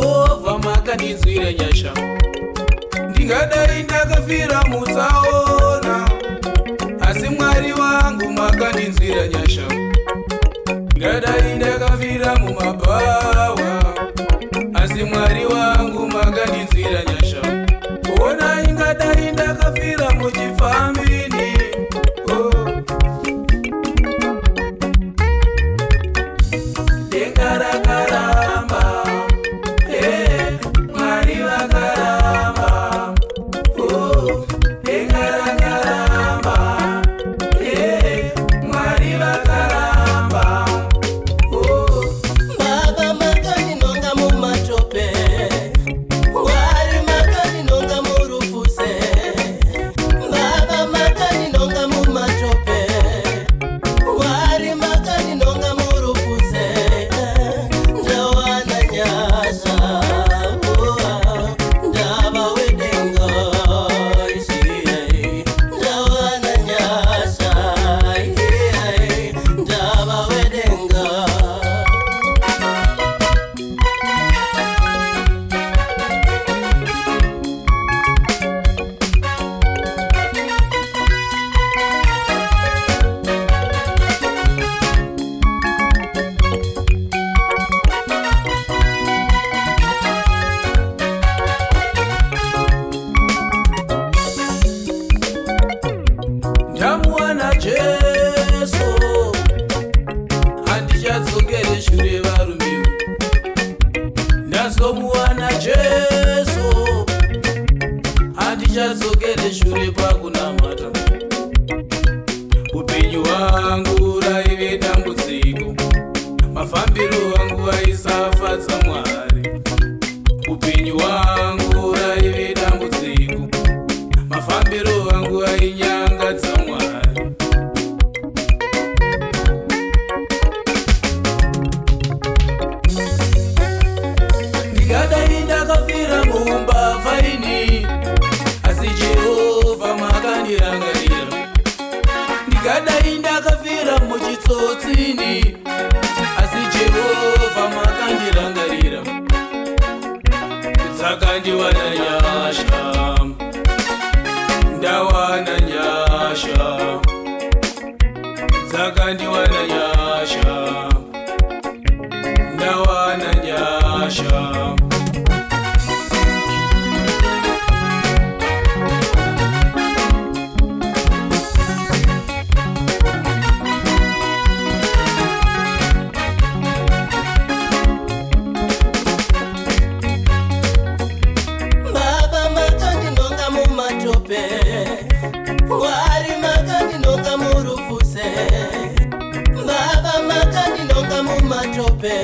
Jehovha makandinzwira nyasha. Ndingadai ndakafira mutsaona, asi Mwari wangu makandinzwira nyasha. Ndingadai ndakafira mumabhawa, asi Mwari wangu makandinzwira nyasha. Ona ingadai ndakafira muchifambini, denga rakaramba, Mwari vakaramba, denga rakaramba, Mwari vakaramba. Baba makandinonga mumatope, Mwari makandinonga murufuse. Baba makandinonga mumatope, Mwari makandinonga murufuse. Ndawana nyasha, ndava wedenga isiye. Ndawana nyasha, ndava wedenga. Ndamuwana Jesu, handichadzokere shure varume. Ndazomuwana Jesu, handichadzokere shure pakunamata. Upenyu hwangu raive dambudziko, mafambiro angu aisafadza Mwari. Upenyu hwangu raive dambudziko, mafambiro angu ainyangadza Mwari. Ndingadai ndakafira mumbavha ini, asi Jehovha makandirangarira. Ndingadai ndakafira muchitsotsini, asi Jehovha makandirangarira. Dzakandiwana nyasha, ndawana nyasha. Dzakandiwana nyasha, ndawana nyasha. Baba makandinonga mumatope, Mwari makandinonga murufuse. Baba makandinonga mumatope,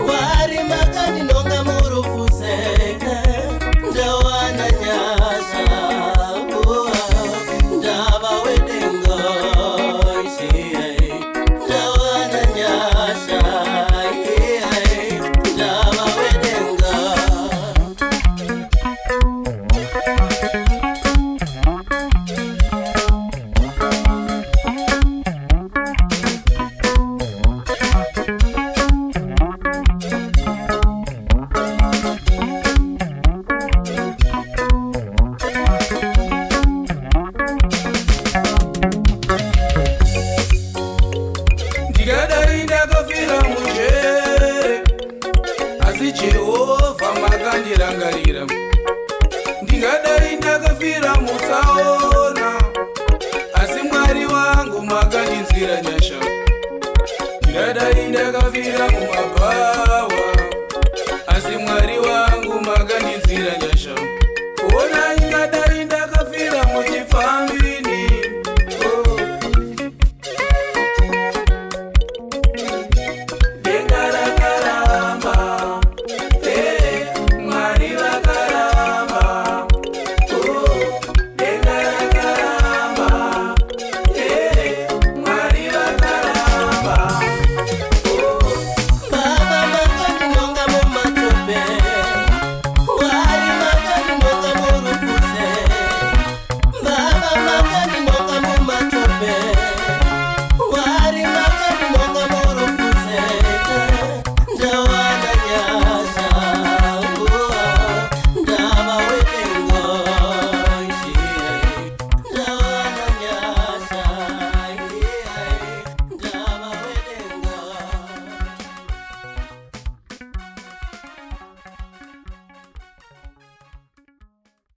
Mwari makandinonga murufuse. Ndawana nyasha, ndava wedenga isiye. Ndawana nyasha, ndava wedenga. Ndingadai ndakafira munjere, asi Jehovha makandirangarira. Ndingadai ndakafira mutsaona, asi Mwari wangu makandinzwira nyasha. Ndingadai ndakafira mumabhawa,